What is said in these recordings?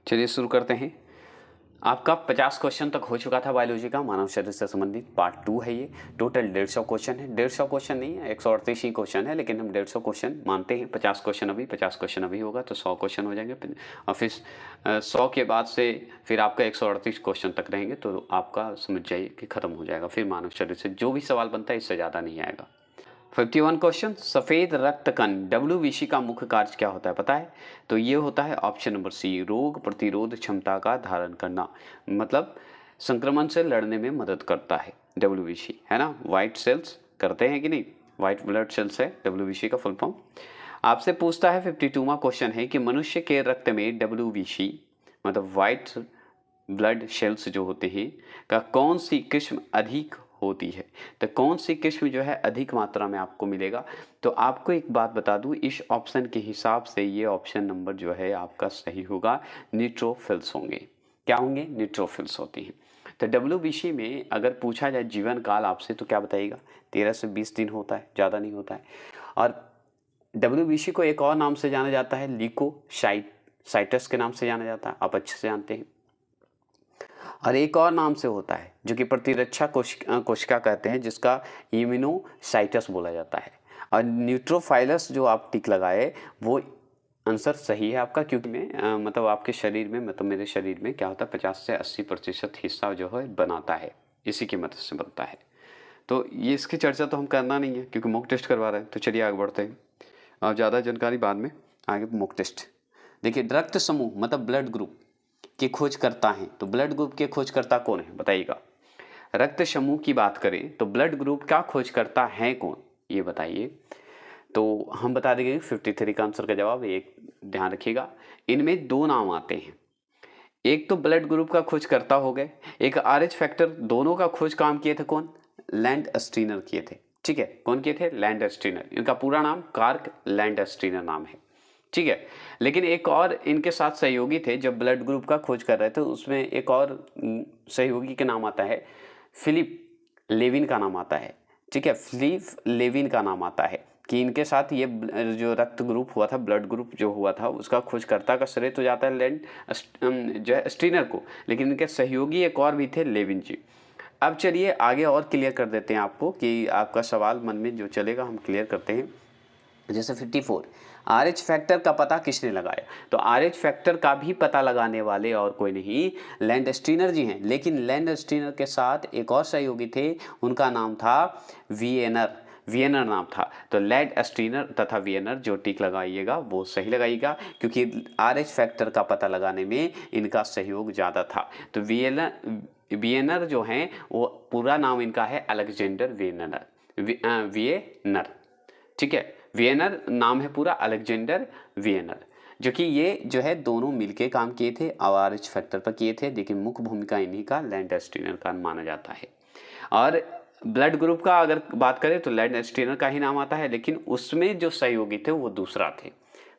चलिए शुरू करते हैं। आपका 50 क्वेश्चन तक हो चुका था बायोलॉजी का, मानव शरीर से संबंधित पार्ट 2 है ये। टोटल 150 क्वेश्चन है। 150 क्वेश्चन नहीं है, 138 ही क्वेश्चन है, लेकिन हम 150 क्वेश्चन मानते हैं। 50 क्वेश्चन अभी होगा तो 100 क्वेश्चन हो जाएंगे, और फिर 100 के बाद से फिर आपका 138 क्वेश्चन तक रहेंगे, तो आपका समझ जाइए कि खत्म हो जाएगा। फिर मानव शरीर से जो भी सवाल बनता है इससे ज़्यादा नहीं आएगा। 51 क्वेश्चन, सफ़ेद रक्त कण डब्ल्यूबीसी का मुख्य कार्य क्या होता है पता है? तो ये होता है ऑप्शन नंबर सी, रोग प्रतिरोध क्षमता का धारण करना, मतलब संक्रमण से लड़ने में मदद करता है डब्ल्यूबीसी, है ना। वाइट सेल्स करते हैं कि नहीं, वाइट ब्लड सेल्स है डब्ल्यूबीसी का फुल फॉर्म। आपसे पूछता है 52वां क्वेश्चन है कि मनुष्य के रक्त में डब्ल्यूबीसी मतलब वाइट ब्लड सेल्स जो होते हैं का कौन सी किस्म अधिक होती है? तो कौन सी किस्म जो है अधिक मात्रा में आपको मिलेगा? तो आपको एक बात बता दूं, इस ऑप्शन के हिसाब से ये ऑप्शन नंबर जो है आपका सही होगा। न्यूट्रोफिल्स होंगे। क्या होंगे? न्यूट्रोफिल्स होती हैं। तो डब्ल्यूबीसी में अगर पूछा जाए जीवन काल आपसे तो क्या बताइएगा? 13 से 20 दिन होता है, ज़्यादा नहीं होता है। और डब्ल्यूबीसी को एक और नाम से जाना जाता है, ल्यूकोसाइटस के नाम से जाना जाता है, आप अच्छे से जानते हैं। और एक और नाम से होता है जो कि प्रतिरक्षा कोशिका कहते हैं, जिसका इम्यूनोसाइटस बोला जाता है। और न्यूट्रोफाइलस जो आप टिक लगाए वो आंसर सही है आपका, क्योंकि मतलब आपके शरीर में, मतलब मेरे शरीर में क्या होता है, 50 से 80% हिस्सा जो है बनाता है, इसी की मदद से बनता है। तो ये इसकी चर्चा तो हम करना नहीं है क्योंकि मॉक टेस्ट करवा रहे हैं। तो चलिए आगे बढ़ते हैं, और ज़्यादा जानकारी बाद में आगे। मॉक टेस्ट देखिए, रक्त समूह मतलब ब्लड ग्रुप की खोज करता है, तो ब्लड ग्रुप के खोजकर्ता कौन है बताइएगा? रक्त समूह की बात करें तो ब्लड ग्रुप का खोजकर्ता है कौन, ये बताइए। तो हम बता देंगे 53 का आंसर का जवाब। एक ध्यान रखिएगा, इनमें दो नाम आते हैं। एक तो ब्लड ग्रुप का खोज करता हो गए, एक आरएच फैक्टर, दोनों का खोज काम किए थे कौन? लैंड स्टीनर किए थे। ठीक है, कौन किए थे? Land Steiner. इनका पूरा नाम कार्क लैंड स्टीनर नाम है। ठीक है, लेकिन एक और इनके साथ सहयोगी थे जब ब्लड ग्रुप का खोज कर रहे थे, उसमें एक और सहयोगी का नाम आता है, फिलिप लेविन का नाम आता है। ठीक है, फिलिप लेविन का नाम आता है कि इनके साथ ये जो रक्त ग्रुप हुआ था, ब्लड ग्रुप जो हुआ था, उसका खोजकर्ता का श्रेय तो जाता है लैंड जो है स्टीनर को, लेकिन इनके सहयोगी एक और भी थे, लेविन जी। अब चलिए आगे और क्लियर कर देते हैं आपको, कि आपका सवाल मन में जो चलेगा हम क्लियर करते हैं। जैसे 54, आरएच फैक्टर का पता किसने लगाया? तो आरएच फैक्टर का भी पता लगाने वाले और कोई नहीं, लैंड स्टीनर जी हैं। लेकिन लैंड स्टीनर के साथ एक और सहयोगी थे, उनका नाम था वियनर। वियनर नाम था। तो लैंड स्टीनर तथा वियनर, जो टिक लगाइएगा वो सही लगाइएगा, क्योंकि आरएच फैक्टर का पता लगाने में इनका सहयोग ज़्यादा था। तो वियनर जो हैं वो पूरा नाम इनका है अलेक्जेंडर वियनर। वियनर, ठीक है, वियनर नाम है पूरा, अलेक्जेंडर वियनर। जो कि ये जो है दोनों मिलके काम किए थे, आरएच फैक्टर पर किए थे, लेकिन मुख्य भूमिका इन्हीं का लैंड स्टीनर का माना जाता है। और ब्लड ग्रुप का अगर बात करें तो लैंड स्टीनर का ही नाम आता है, लेकिन उसमें जो सहयोगी थे वो दूसरा थे।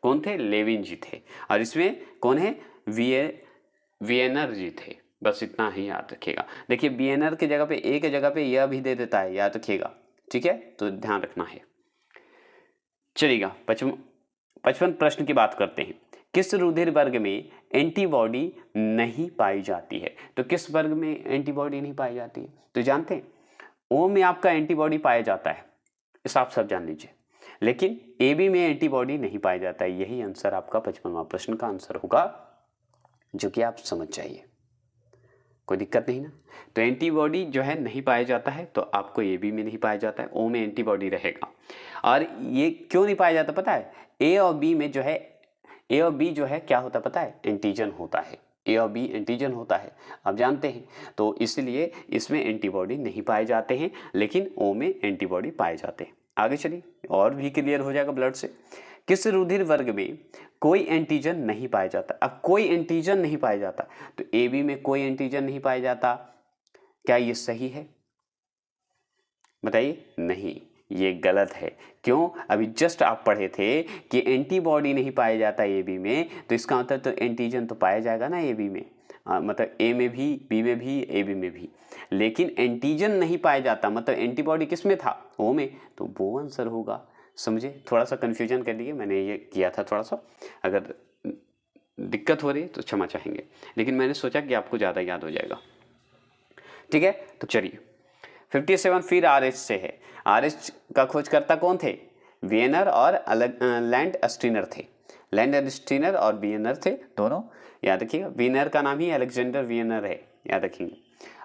कौन थे? लेविन जी थे। और इसमें कौन है? वियनर जी थे। बस इतना ही याद रखिएगा। देखिए, वियनर की जगह पे एक जगह पे यह भी दे देता है, याद रखिएगा। ठीक है, तो ध्यान रखना है। चलिएगा 55 प्रश्न की बात करते हैं। किस रुधिर वर्ग में एंटीबॉडी नहीं पाई जाती है? तो किस वर्ग में एंटीबॉडी नहीं पाई जाती है? तो जानते हैं, ओ में आपका एंटीबॉडी पाया जाता है, इस आप सब जान लीजिए, लेकिन ए बी में एंटीबॉडी नहीं पाया जाता है। यही आंसर आपका 55वां प्रश्न का आंसर होगा, जो कि आप समझ जाइए। कोई दिक्कत नहीं ना। तो एंटीबॉडी जो है नहीं पाया जाता है, तो आपको ए बी में नहीं पाया जाता है, ओ में एंटीबॉडी रहेगा। और ये क्यों नहीं पाया जाता पता है? ए और बी में जो है, ए और बी जो है क्या होता पता है? एंटीजन होता है। ए और बी एंटीजन होता है, आप जानते हैं। तो इसलिए इसमें एंटीबॉडी नहीं पाए जाते हैं, लेकिन ओ में एंटीबॉडी पाए जाते हैं। आगे चलिए, और भी क्लियर हो जाएगा ब्लड से। किस रुधिर वर्ग में कोई एंटीजन नहीं पाया जाता? अब कोई एंटीजन नहीं पाया जाता, तो ए बी में कोई एंटीजन नहीं पाया जाता, क्या ये सही है? बताइए। नहीं, ये गलत है। क्यों? अभी जस्ट आप पढ़े थे कि एंटीबॉडी नहीं पाया जाता ए बी में, तो इसका मतलब तो एंटीजन तो पाया जाएगा ना ए बी में, मतलब ए में भी, बी में भी, ए बी में भी। लेकिन एंटीजन नहीं पाया जाता, मतलब एंटीबॉडी किस में था? ओ में, तो वो आंसर होगा। समझे? थोड़ा सा कन्फ्यूजन कर लिए, मैंने ये किया था थोड़ा सा। अगर दिक्कत हो रही है तो क्षमा चाहेंगे, लेकिन मैंने सोचा कि आपको ज़्यादा याद हो जाएगा। ठीक है, तो चलिए 57 फिर आर एच से है। आर एच का खोजकर्ता कौन थे? वियनर और लैंड स्टीनर थे। लैंड स्टीनर और वियनर थे दोनों, याद रखिएगा। वियनर का नाम ही अलेक्जेंडर वियनर है, याद रखिएगा।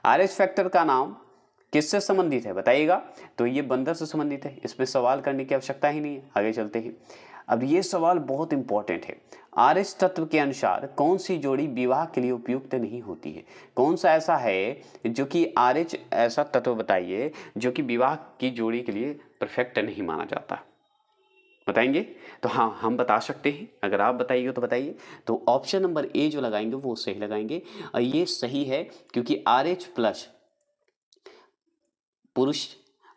आर एच फैक्टर का नाम किससे संबंधित है बताइएगा? तो ये बंदर से संबंधित है, इसमें सवाल करने की आवश्यकता ही नहीं है। आगे चलते हैं। अब ये सवाल बहुत इंपॉर्टेंट है। आर एच तत्व के अनुसार कौन सी जोड़ी विवाह के लिए उपयुक्त नहीं होती है? कौन सा ऐसा है जो कि आर एच ऐसा तत्व बताइए जो कि विवाह की जोड़ी के लिए परफेक्ट नहीं माना जाता, बताएंगे? तो हाँ, हम बता सकते हैं, अगर आप बताइए तो बताइए। तो ऑप्शन नंबर ए जो लगाएंगे वो सही लगाएंगे, और ये सही है क्योंकि आर एच प्लस पुरुष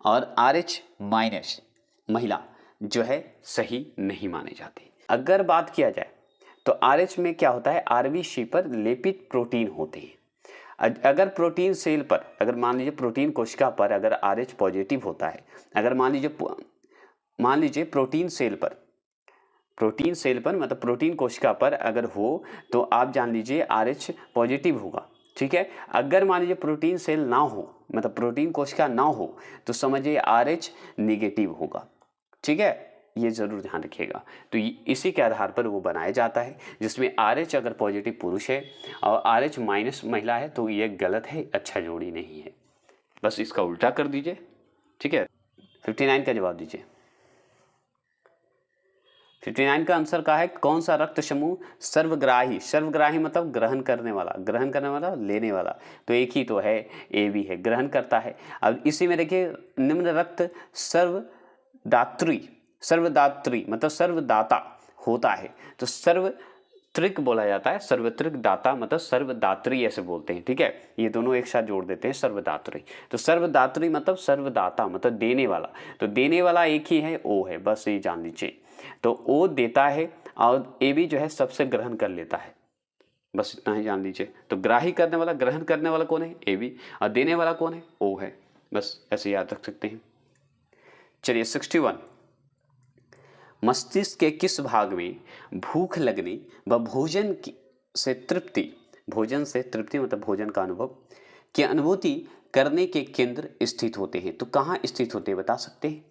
और आर एच माइनस महिला जो है सही नहीं माने जाते। अगर बात किया जाए तो आर एच में क्या होता है? आरबीसी पर लेपित प्रोटीन होते हैं। अगर प्रोटीन सेल पर, अगर मान लीजिए प्रोटीन कोशिका पर अगर आर एच पॉजिटिव होता है, अगर मान लीजिए प्रोटीन सेल पर मतलब प्रोटीन कोशिका पर अगर हो तो आप जान लीजिए आर एच पॉजिटिव होगा। ठीक है, अगर मान लीजिए प्रोटीन सेल ना हो, मतलब प्रोटीन कोशिका ना हो, तो समझिए आर एच निगेटिव होगा। ठीक है, ये जरूर ध्यान रखिएगा। तो इसी के आधार पर वो बनाया जाता है, जिसमें आर एच अगर पॉजिटिव पुरुष है और आर एच माइनस महिला है तो ये गलत है, अच्छा जोड़ी नहीं है। बस इसका उल्टा कर दीजिए। ठीक है, 59 का जवाब दीजिए। 59 का आंसर का है कौन सा रक्त समूह सर्वग्राही मतलब ग्रहण करने वाला लेने वाला, तो एक ही तो है, ए बी है, ग्रहण करता है। अब इसी में देखिए निम्न रक्त सर्वदात्री मतलब सर्वदाता होता है, तो सर्वत्रिक बोला जाता है, सर्वत्रिक दाता मतलब सर्वदात्री ऐसे बोलते हैं। ठीक है, ये दोनों एक साथ जोड़ देते हैं, सर्वदात्री। तो सर्वदात्री मतलब सर्वदाता मतलब देने वाला, तो देने वाला एक ही है, ओ है, बस ये जान लीजिए। तो ओ देता है और ए बी जो है सबसे ग्रहण कर लेता है, बस इतना ही जान लीजिए। तो ग्राही करने वाला, ग्रहण करने वाला कौन है? ए बी, और देने वाला कौन है? ओ है, बस ऐसे याद रख सकते हैं। चलिए 61, मस्तिष्क के किस भाग में भूख लगने व भोजन से तृप्ति मतलब भोजन का अनुभव की अनुभूति करने के केंद्र स्थित होते हैं? तो कहाँ स्थित होते हैं बता सकते हैं?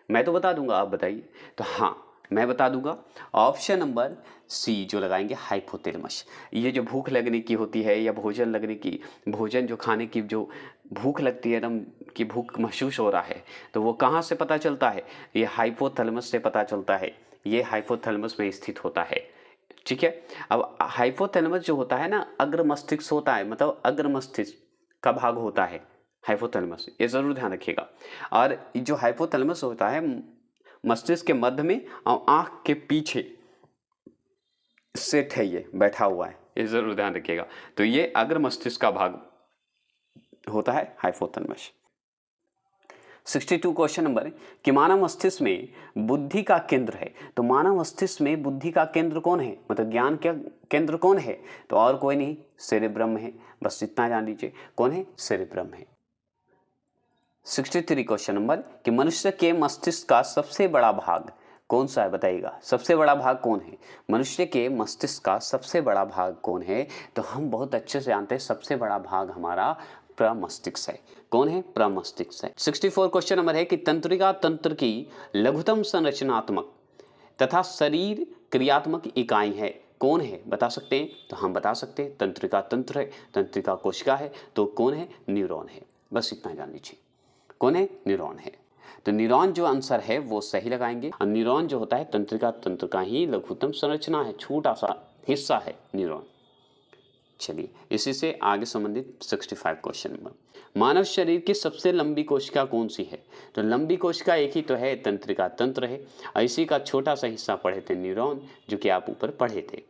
मैं तो बता दूंगा, आप बताइए। तो हाँ, मैं बता दूंगा। ऑप्शन नंबर सी जो लगाएंगे, हाइपोथैलेमस। ये जो भूख लगने की होती है या भोजन जो खाने की जो भूख लगती है, एकदम कि भूख महसूस हो रहा है, तो वो कहाँ से पता चलता है? ये हाइपोथैलेमस से पता चलता है, ये हाइपोथैलेमस में स्थित होता है। ठीक है, अब हाइपोथैलेमस जो होता है ना, अग्र मस्तिष्क होता है, मतलब अग्र मस्तिष्क का भाग होता है हाइपोथैलेमस, ये जरूर ध्यान रखिएगा। और जो हाइपोथैलेमस होता है मस्तिष्क के मध्य में और आंख के पीछे सेट है, ये बैठा हुआ है, ये जरूर ध्यान रखिएगा। तो ये अग्र मस्तिष्क का भाग होता है हाइपोथैलेमस। 62 क्वेश्चन नंबर कि मानव मस्तिष्क में बुद्धि का केंद्र है, तो मानव मस्तिष्क में बुद्धि का केंद्र कौन है, मतलब ज्ञान का केंद्र कौन है? तो और कोई नहीं, सेरेब्रम है, बस इतना जान लीजिए, कौन है? सेरेब्रम है। 63 क्वेश्चन नंबर कि मनुष्य के मस्तिष्क का सबसे बड़ा भाग कौन सा है बताइएगा? सबसे बड़ा भाग कौन है? मनुष्य के मस्तिष्क का सबसे बड़ा भाग कौन है? तो हम बहुत अच्छे से जानते हैं, सबसे बड़ा भाग हमारा प्रमस्तिष्क है। कौन है? प्रमस्तिष्क है। 64 क्वेश्चन नंबर है कि तंत्रिका तंत्र की लघुतम संरचनात्मक तथा शरीर क्रियात्मक इकाई है, कौन है बता सकते हैं? तो हम बता सकते हैं, तंत्रिका तंत्र है, तंत्रिका कोशिका है, तो कौन है? न्यूरॉन है, बस इतना जान लीजिए, कौन है? न्यूरॉन है। तो न्यूरॉन जो आंसर है वो सही लगाएंगे, और न्यूरॉन जो होता है तंत्रिका तंत्र का ही लघुतम संरचना है, छोटा सा हिस्सा है न्यूरॉन। चलिए इसी से आगे संबंधित 65 क्वेश्चन नंबर, मानव शरीर की सबसे लंबी कोशिका कौन सी है? तो लंबी कोशिका एक ही तो है, तंत्रिका तंत्र है, और इसी का छोटा सा हिस्सा पढ़े थे न्यूरॉन, जो कि आप ऊपर पढ़े थे।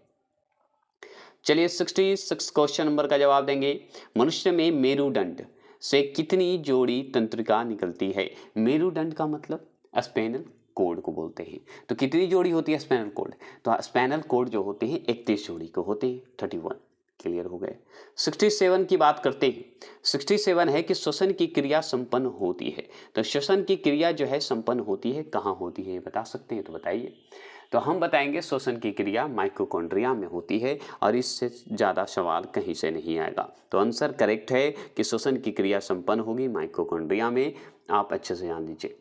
चलिए 66 क्वेश्चन नंबर का जवाब देंगे, मनुष्य में मेरुदंड से कितनी जोड़ी तंत्रिका निकलती है? मेरुदंड का मतलब स्पाइनल कोड को बोलते हैं, तो कितनी जोड़ी होती है स्पाइनल कोड? तो स्पाइनल कोड जो होते हैं 31 जोड़ी को होते हैं, 31 क्लियर हो गए। 67 की बात करते हैं। 67 है कि श्वसन की क्रिया संपन्न होती है, तो श्वसन की क्रिया जो है संपन्न होती है कहाँ होती है बता सकते हैं? तो बताइए। तो हम बताएंगे श्वसन की क्रिया माइटोकॉन्ड्रिया में होती है और इससे ज़्यादा सवाल कहीं से नहीं आएगा। तो आंसर करेक्ट है कि श्वसन की क्रिया संपन्न होगी माइटोकॉन्ड्रिया में। आप अच्छे से जान लीजिए।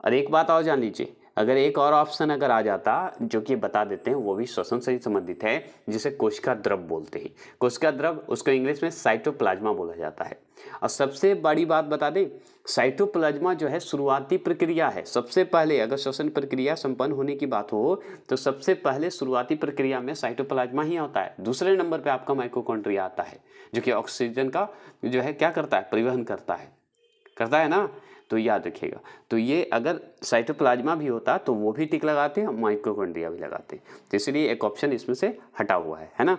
और एक बात और जान लीजिए, अगर एक और ऑप्शन अगर आ जाता जो कि बता देते हैं, वो भी श्वसन से ही संबंधित है, जिसे कोशिका द्रव बोलते हैं। कोशिका द्रव, उसको इंग्लिश में साइटोप्लाज्मा बोला जाता है। और सबसे बड़ी बात बता दें, साइटोप्लाज्मा जो है शुरुआती प्रक्रिया है। सबसे पहले अगर श्वसन प्रक्रिया संपन्न होने की बात हो तो सबसे पहले शुरुआती प्रक्रिया में साइटोप्लाज्मा ही होता है। दूसरे नंबर पे आपका माइटोकॉन्ड्रिया आता है, जो कि ऑक्सीजन का जो है क्या करता है, परिवहन करता है ना। तो याद रखिएगा। तो ये अगर साइटोप्लाज्मा भी होता तो वो भी टिक लगाते हैं, माइटोकॉन्ड्रिया भी लगाते हैं। तो इसलिए एक ऑप्शन इसमें से हटा हुआ है ना।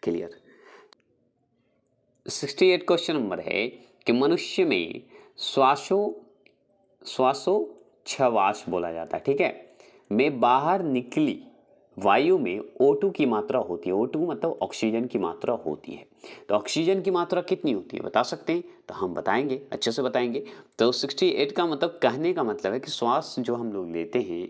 क्लियर। 68 क्वेश्चन नंबर है कि मनुष्य में श्वासोच्छवास बोला जाता है, ठीक है, में बाहर निकली वायु में O2 की मात्रा होती है। O2 मतलब ऑक्सीजन की मात्रा होती है। तो ऑक्सीजन की मात्रा कितनी होती है बता सकते हैं? तो हम बताएंगे, अच्छे से बताएंगे। तो 68 का मतलब, कहने का मतलब है कि श्वास जो हम लोग लेते हैं,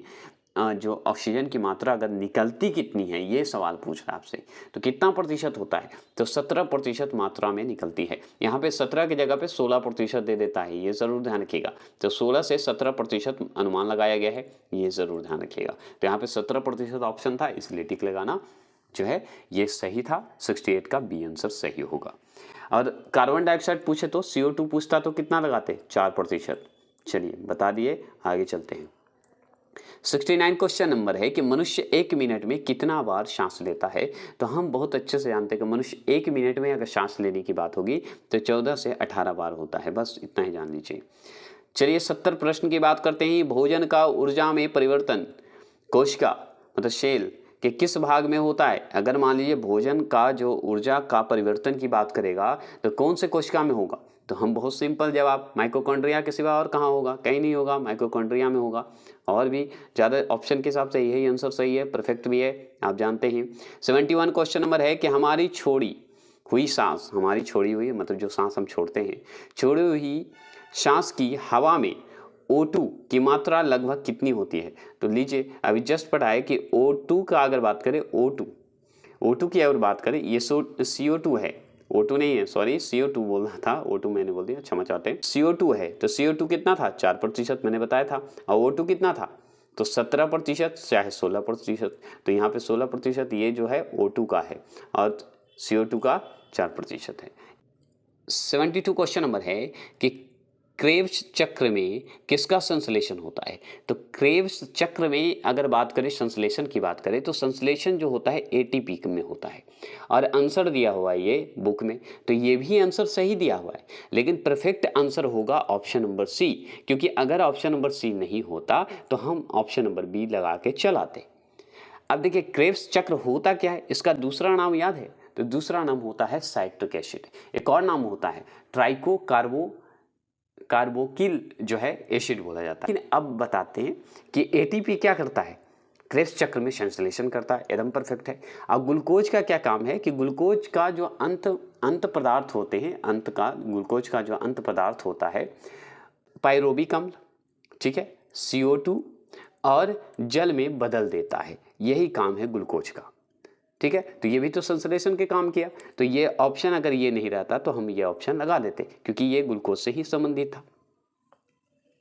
जो ऑक्सीजन की मात्रा अगर निकलती कितनी है, ये सवाल पूछ रहा है आपसे। तो कितना प्रतिशत होता है? तो 17% मात्रा में निकलती है। यहाँ पे 17 की जगह पे 16% दे देता है, ये ज़रूर ध्यान रखिएगा। तो 16 से 17% अनुमान लगाया गया है, ये ज़रूर ध्यान रखिएगा। तो यहाँ पे 17% ऑप्शन था, इसलिए टिक लगाना जो है ये सही था। 68 का बी आंसर सही होगा। और कार्बन डाइऑक्साइड पूछे तो CO2 पूछता तो कितना लगाते? 4%। चलिए बता दिए, आगे चलते हैं। 69 क्वेश्चन नंबर है कि मनुष्य 1 मिनट में कितना बार सांस लेता है? तो हम बहुत अच्छे से जानते हैं कि मनुष्य 1 मिनट में अगर सांस लेने की बात होगी तो 14 से 18 बार होता है। बस इतना ही जान लीजिए। चलिए 70 प्रश्न की बात करते हैं। भोजन का ऊर्जा में परिवर्तन कोशिका मतलब सेल के किस भाग में होता है? अगर मान लीजिए भोजन का जो ऊर्जा का परिवर्तन की बात करेगा तो कौन से कोशिका में होगा? तो हम बहुत सिंपल जवाब, माइटोकॉन्ड्रिया के सिवा और कहाँ होगा? कहीं नहीं होगा, माइटोकॉन्ड्रिया में होगा। और भी ज़्यादा ऑप्शन के हिसाब से यही आंसर सही है, परफेक्ट भी है, आप जानते हैं। 71 क्वेश्चन नंबर है कि हमारी छोड़ी हुई सांस, हमारी छोड़ी हुई मतलब जो सांस हम छोड़ते हैं, छोड़ी हुई सांस की हवा में O2 की मात्रा लगभग कितनी होती है? तो लीजिए अभी जस्ट पढ़ा है कि O2 का अगर बात करें, O2 की अगर बात करें, ये CO2 है, O2 नहीं है, सॉरी CO2 बोलना था, O2 मैंने बोल दिया, क्षमा चाहते हैं। CO2 है, तो CO2 कितना था? 4% मैंने बताया था। और O2 कितना था? तो 17% चाहे 16%। तो यहाँ पे 16% ये जो है O2 का है और CO2 का 4% है। 72 क्वेश्चन नंबर है कि क्रेब्स चक्र में किसका संश्लेषण होता है? तो क्रेब्स चक्र में अगर बात करें, संश्लेषण की बात करें, तो संश्लेषण जो होता है ATP में होता है। और आंसर दिया हुआ है ये बुक में, तो ये भी आंसर सही दिया हुआ है, लेकिन परफेक्ट आंसर होगा ऑप्शन नंबर C, क्योंकि अगर ऑप्शन नंबर C नहीं होता तो हम ऑप्शन नंबर B लगा के चलाते। अब देखिए क्रेब्स चक्र होता क्या है, इसका दूसरा नाम याद है? तो दूसरा नाम होता है साइट्रिक एसिड। एक और नाम होता है ट्राइको कार्बोकिल जो है एसिड बोला जाता है। लेकिन अब बताते हैं कि ATP क्या करता है? क्रेब्स चक्र में संश्लेषण करता है, एकदम परफेक्ट है। अब ग्लूकोज का क्या काम है कि ग्लूकोज का जो अंत पदार्थ होते हैं, ग्लूकोज का जो अंत पदार्थ होता है पायरोबिक अम्ल, ठीक है, CO2 और जल में बदल देता है, यही काम है ग्लूकोज का, ठीक है। तो ये भी तो संश्लेषण के काम किया। तो ये ऑप्शन अगर ये नहीं रहता तो हम ये ऑप्शन लगा देते, क्योंकि ये ग्लूकोज से ही संबंधित था,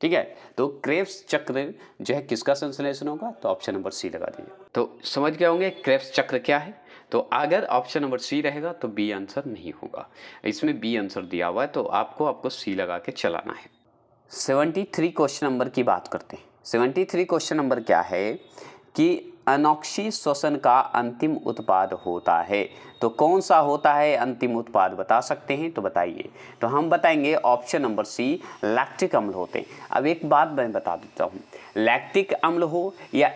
ठीक है। तो क्रेब्स चक्र जो है किसका संश्लेषण होगा? तो ऑप्शन नंबर C लगा दीजिए। तो समझ गए होंगे क्रेब्स चक्र क्या है। तो अगर ऑप्शन नंबर C रहेगा तो B आंसर नहीं होगा। इसमें B आंसर दिया हुआ है, तो आपको C लगा के चलाना है। 73 क्वेश्चन नंबर की बात करते हैं। 73 क्वेश्चन नंबर क्या है कि अनोक्सी श्वसन का अंतिम उत्पाद होता है। तो कौन सा होता है अंतिम उत्पाद, बता सकते हैं? तो बताइए। तो हम बताएंगे ऑप्शन नंबर C, लैक्टिक अम्ल होते हैं। अब एक बात मैं बता देता हूँ, लैक्टिक अम्ल हो या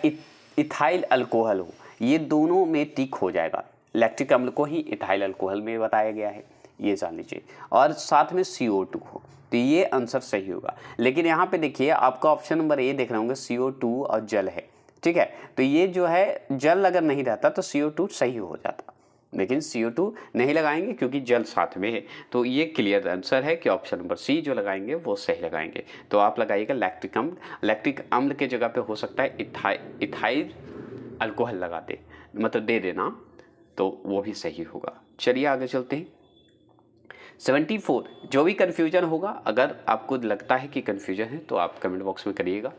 इथाइल अल्कोहल हो, ये दोनों में टिक हो जाएगा। लैक्टिक अम्ल को ही इथाइल अल्कोहल में बताया गया है, ये जान लीजिए। और साथ में CO2 हो, तो ये आंसर सही होगा। लेकिन यहाँ पे देखिए आपका ऑप्शन नंबर A देख रहे होंगे, CO2 और जल है, ठीक है। तो ये जो है जल अगर नहीं रहता तो CO2 सही हो जाता, लेकिन CO2 नहीं लगाएंगे क्योंकि जल साथ में है। तो ये क्लियर आंसर है कि ऑप्शन नंबर सी जो लगाएंगे वो सही लगाएंगे। तो आप लगाइएगा लैक्टिक अम्ल। लैक्टिक अम्ल के जगह पे हो सकता है इथाइल अल्कोहल लगाते, मतलब दे देना, तो वो भी सही होगा। चलिए आगे चलते हैं। 74, जो भी कन्फ्यूजन होगा, अगर आपको लगता है कि कन्फ्यूजन है तो आप कमेंट बॉक्स में करिएगा।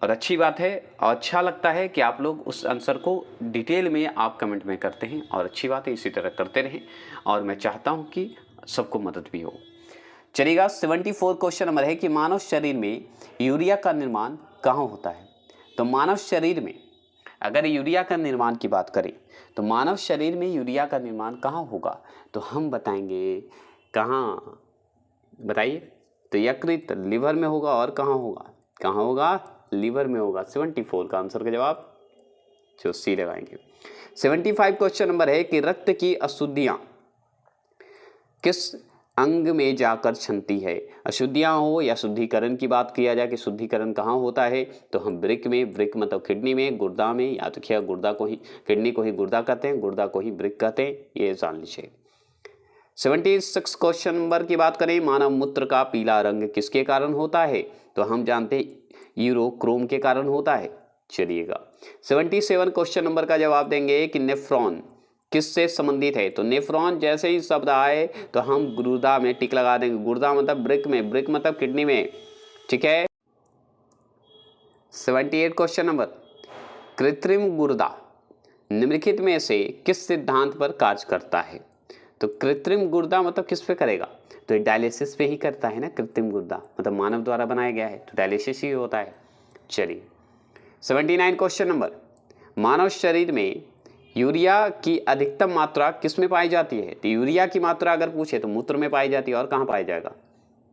और अच्छी बात है और अच्छा लगता है कि आप लोग उस आंसर को डिटेल में आप कमेंट में करते हैं, और अच्छी बात है, इसी तरह करते रहें, और मैं चाहता हूं कि सबको मदद भी हो। चलिएगा 74 क्वेश्चन नंबर है कि मानव शरीर में यूरिया का निर्माण कहाँ होता है। तो मानव शरीर में अगर यूरिया का निर्माण की बात करें तो मानव शरीर में यूरिया का निर्माण कहाँ होगा, तो हम बताएंगे कहाँ, बताइए। तो यकृत लिवर में होगा, और कहाँ होगा, कहाँ होगा, लीवर में होगा। 74 का आंसर का जवाब जो सी लगाएंगे। 75 क्वेश्चन नंबर है कि रक्त की अशुद्धियां किस अंग में जाकर छनती है। अशुद्धियां हो या शुद्धिकरण की बात किया जाए कि शुद्धिकरण कहाँ होता है, तो हम वृक्क में, वृक्क मतलब किडनी में, गुर्दा में, या तो क्या गुर्दा को ही, किडनी को ही गुर्दा कहते हैं, गुर्दा को ही वृक्क कहते हैं, ये जान लीजिए। 76 क्वेश्चन नंबर की बात करें, मानव मूत्र का पीला रंग किसके कारण होता है, तो हम जानते हैं यूरोक्रोम के कारण होता है। चलिएगा 77 क्वेश्चन नंबर का जवाब देंगे कि नेफ्रॉन किससे संबंधित है। तो नेफ्रॉन जैसे ही शब्द आए तो हम गुर्दा में टिक लगा देंगे। गुर्दा मतलब वृक्क में, वृक्क मतलब किडनी में, ठीक है। 78 क्वेश्चन नंबर, कृत्रिम गुर्दा निम्नलिखित में से किस सिद्धांत पर कार्य करता है। तो कृत्रिम गुर्दा मतलब किस पे करेगा, तो डायलिसिस पे ही करता है ना। कृत्रिम गुर्दा मतलब मानव द्वारा बनाया गया है, तो डायलिसिस ही होता है। चलिए 79 क्वेश्चन नंबर, मानव शरीर में यूरिया की अधिकतम मात्रा किस में पाई जाती है। तो यूरिया की मात्रा अगर पूछे तो मूत्र में पाई जाती है, और कहाँ पाया जाएगा।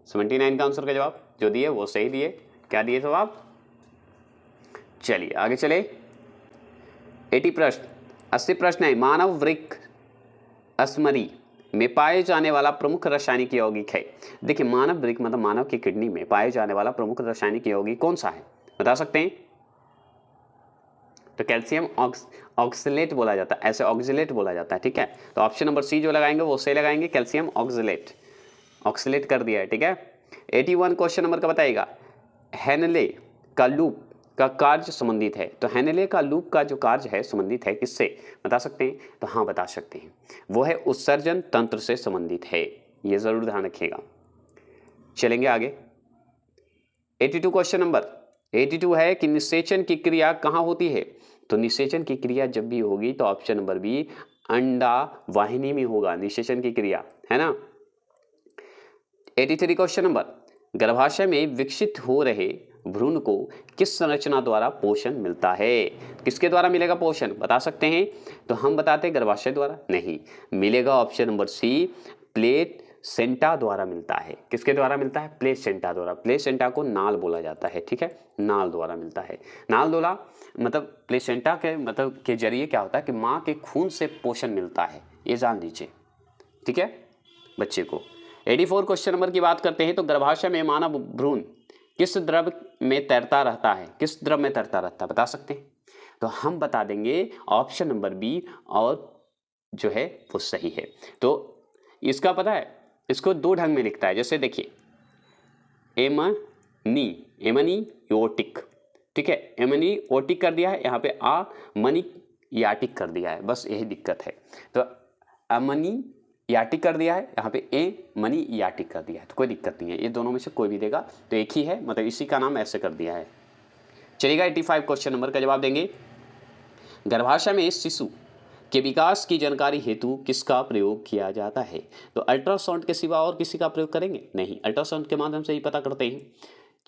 79 का आंसर का जवाब जो दिए वो सही दिए। क्या दिए जवाब। चलिए आगे चले। 80 प्रश्न है, मानव वृक्क अस्मरी में पाए जाने वाला प्रमुख रासायनिक यौगिक है। देखिए मानव वृक्क मतलब मानव की किडनी में पाए जाने वाला प्रमुख रासायनिक यौगिक कौन सा है, बता सकते हैं। तो कैल्शियम ऑक्सलेट बोला जाता है, ऐसे ऑक्सलेट बोला जाता है, ठीक है। तो ऑप्शन नंबर सी जो लगाएंगे वो सही लगाएंगे, कैल्शियम ऑक्सलेट, ऑक्सलेट कर दिया है, ठीक है। 81 क्वेश्चन नंबर का बताइएगा, हेनले का लूप का कार्य संबंधित है। तो हेनले का लूप का जो कार्य है संबंधित है किससे, बता सकते हैं। तो हाँ बता सकते हैं, वो है उत्सर्जन तंत्र से संबंधित है, ये जरूर ध्यान रखिएगा। चलेंगे आगे। 82 क्वेश्चन नंबर 82 है कि निषेचन की क्रिया कहाँ होती है। तो निषेचन की क्रिया जब भी होगी तो ऑप्शन नंबर बी अंडा वाहिनी में होगा निषेचन की क्रिया, है ना। 83 क्वेश्चन नंबर, गर्भाशय में विकसित हो रहे भ्रूण को किस संरचना द्वारा पोषण मिलता है। किसके द्वारा मिलेगा पोषण, बता सकते हैं। तो हम बताते हैं गर्भाशय द्वारा, नहीं मिलेगा ऑप्शन नंबर सी प्लेसेंटा द्वारा मिलता है। किसके द्वारा मिलता है, प्लेसेंटा द्वारा। प्लेसेंटा को नाल बोला जाता है, ठीक है, नाल द्वारा मिलता है। नाल द्वारा मतलब प्लेसेंटा के मतलब के जरिए क्या होता है कि माँ के खून से पोषण मिलता है, ये जान लीजिए, ठीक है बच्चे को। 84 क्वेश्चन नंबर की बात करते हैं, तो गर्भाशय में मानव भ्रूण किस द्रव में तैरता रहता है, किस द्रव में तैरता रहता है, बता सकते हैं। तो हम बता देंगे ऑप्शन नंबर बी, और जो है वो सही है। तो इसका पता है, इसको दो ढंग में लिखता है, जैसे देखिए एमनीओटिक, ठीक है, एमनीओटिक कर दिया है, यहाँ पे मनीयाटिक कर दिया है, बस यही दिक्कत है। तो अमनी याटिक कर दिया है, यहाँ पे ए मनी याटिक कर दिया है, तो कोई दिक्कत नहीं है, ये दोनों में से कोई भी देगा तो एक ही है, मतलब इसी का नाम ऐसे कर दिया है। चलिएगा 85 क्वेश्चन नंबर का जवाब देंगे, गर्भाशय में शिशु के विकास की जानकारी हेतु किसका प्रयोग किया जाता है। तो अल्ट्रासाउंड के सिवा और किसी का प्रयोग करेंगे, नहीं, अल्ट्रासाउंड के माध्यम से ही पता करते हैं।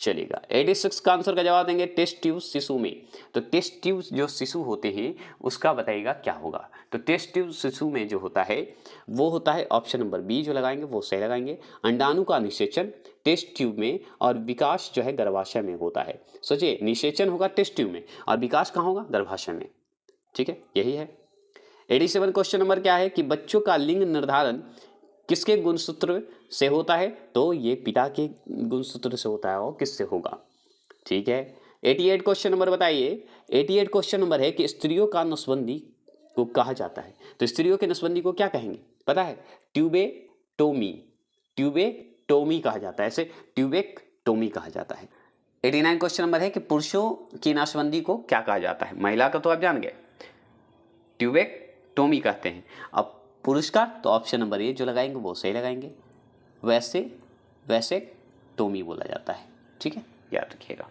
चलिएगा 86 का आंसर का जवाब देंगे, टेस्ट ट्यूब शिशु में। तो टेस्ट ट्यूब जो शिशु होते हैं उसका बताइएगा क्या होगा। तो टेस्ट ट्यूब शिशु में जो होता है वो होता है ऑप्शन नंबर बी जो लगाएंगे वो सही लगाएंगे, अंडाणु का निषेचन टेस्ट ट्यूब में, और विकास जो है गर्भाशय में होता है। सोचिए निषेचन होगा टेस्ट ट्यूब में और विकास कहाँ होगा, गर्भाशय में, ठीक है, यही है। 87 क्वेश्चन नंबर क्या है कि बच्चों का लिंग निर्धारण किसके गुणसूत्र से होता है। तो ये पिता के गुणसूत्र से होता है, और किससे होगा, ठीक है। 88 क्वेश्चन नंबर बताइए, 88 क्वेश्चन नंबर है कि स्त्रियों का नसबंदी को कहा जाता है? तो स्त्रियों के नसबंदी को क्या कहेंगे पता है? ट्यूबेक्टोमी, ट्यूबेक्टोमी कहा जाता है, ऐसे ट्यूबेक्टोमी कहा जाता है। 89 क्वेश्चन नंबर है कि पुरुषों की नसबंदी को क्या कहा जाता है? महिला का तो आप जान गए, ट्यूबेक्टोमी कहते हैं। अब पुरुष का तो ऑप्शन नंबर ए जो लगाएंगे वो सही लगाएंगे, वैसे टोमी बोला जाता है। ठीक है, याद रखिएगा।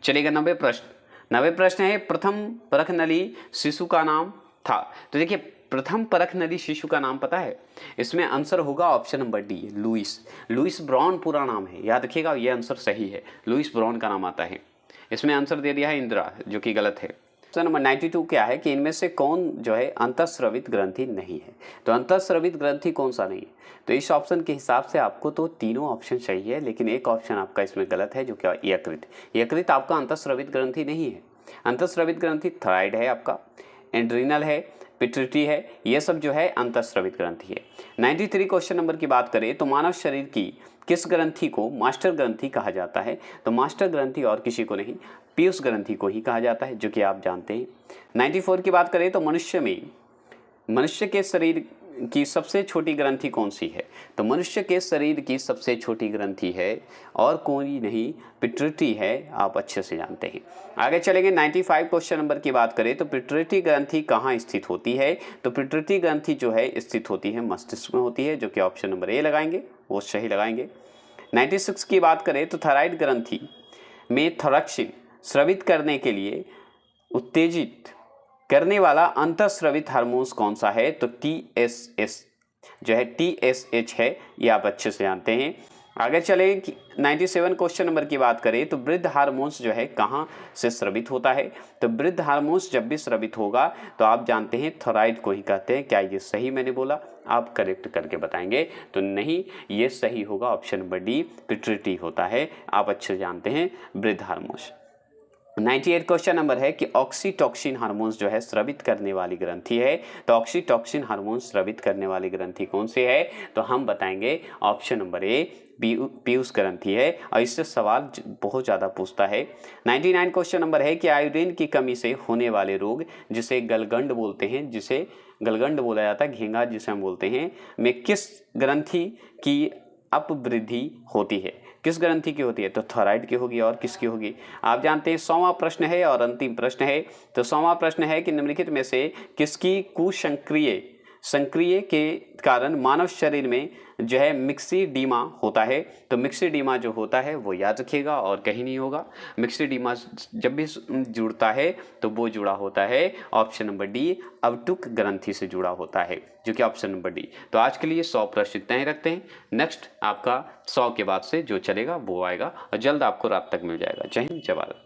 चलेगा 90 प्रश्न। 90 प्रश्न है, प्रथम परखनली शिशु का नाम था। तो देखिए, प्रथम परखनली शिशु का नाम पता है? इसमें आंसर होगा option number D, Louis. Louis Brown पूरा नाम है, याद रखिएगा, ये आंसर सही है, लुइस ब्राउन का नाम आता है। इसमें आंसर दे दिया है इंदिरा, जो कि गलत है। क्वेश्चन नंबर 92 क्या है कि इनमें से कौन जो है अंतःस्रवित ग्रंथि नहीं है? तो अंतःस्रवित ग्रंथि कौन सा नहीं है? तो इस ऑप्शन के हिसाब से आपको तो तीनों ऑप्शन सही है, लेकिन एक ऑप्शन आपका इसमें गलत है, जो क्या यकृत। यकृत आपका अंतःस्रवित ग्रंथि नहीं है। अंतःस्रवित ग्रंथि थायराइड है आपका, एड्रीनल है, पिट्यूटरी है, ये सब जो है अंतःस्रवित ग्रंथि है। 93 क्वेश्चन नंबर की बात करें तो मानव शरीर की किस ग्रंथि को मास्टर ग्रंथि कहा जाता है? तो मास्टर ग्रंथि और किसी को नहीं, पीयूष ग्रंथि को ही कहा जाता है, जो कि आप जानते हैं। 94 की बात करें तो मनुष्य के शरीर की सबसे छोटी ग्रंथि कौन सी है? तो मनुष्य के शरीर की सबसे छोटी ग्रंथि है और कोई नहीं, पिट्यूटरी है, आप अच्छे से जानते हैं। आगे चलेंगे 95 क्वेश्चन नंबर की बात करें तो पिट्यूटरी ग्रंथि कहाँ स्थित होती है? तो पिट्यूटरी ग्रंथि जो है स्थित होती है मस्तिष्क में होती है, जो कि ऑप्शन नंबर ए लगाएंगे, वो सही लगाएंगे। 96 की बात करें तो थायराइड ग्रंथि में थायरॉक्सिन स्रावित करने के लिए उत्तेजित करने वाला अंतःस्रवित हार्मोन्स कौन सा है? तो TSH जो है, TSH है, ये आप अच्छे से जानते हैं। आगे चले 97 क्वेश्चन नंबर की बात करें तो वृद्ध हार्मोन्स जो है कहाँ से स्रावित होता है? तो वृद्ध हार्मोन्स जब भी स्रावित होगा तो आप जानते हैं थायराइड को ही कहते हैं। क्या ये सही मैंने बोला? आप करेक्ट करके बताएंगे। तो नहीं, ये सही होगा, ऑप्शन नंबर डी, पिट्यूटरी होता है, आप अच्छे से जानते हैं वृद्ध हार्मोन्स। 98 क्वेश्चन नंबर है कि ऑक्सीटोसिन हार्मोन्स जो है स्रावित करने वाली ग्रंथि है। तो ऑक्सीटोसिन हार्मोन्स स्रावित करने वाली ग्रंथि कौन सी है? तो हम बताएंगे ऑप्शन नंबर ए, पीयूष ग्रंथि है, और इससे सवाल बहुत ज़्यादा पूछता है। 99 क्वेश्चन नंबर है कि आयोडीन की कमी से होने वाले रोग, जिसे गलगंड बोलते हैं, जिसे गलगंड बोला जाता है, घेंगा जिसे हम बोलते हैं, में किस ग्रंथि की अपवृद्धि होती है? किस ग्रंथि की होती है? तो थायराइड की होगी, और किसकी होगी? आप जानते हैं 100वां प्रश्न है और अंतिम प्रश्न है। तो 100वां प्रश्न है कि निम्नलिखित में से किसकी संक्रिय के कारण मानव शरीर में जो है मिक्सिडीमा होता है? तो मिक्सिडीमा जो होता है वो याद रखिएगा और कहीं नहीं होगा। मिक्सिडीमा जब भी जुड़ता है तो वो जुड़ा होता है ऑप्शन नंबर डी, अवटुक ग्रंथि से जुड़ा होता है, जो कि ऑप्शन नंबर डी। तो आज के लिए 100 प्रश्न इतना ही रखते हैं। नेक्स्ट आपका 100 के बाद से जो चलेगा वो आएगा और जल्द आपको रात तक मिल जाएगा। जय हिंद, जय भारत।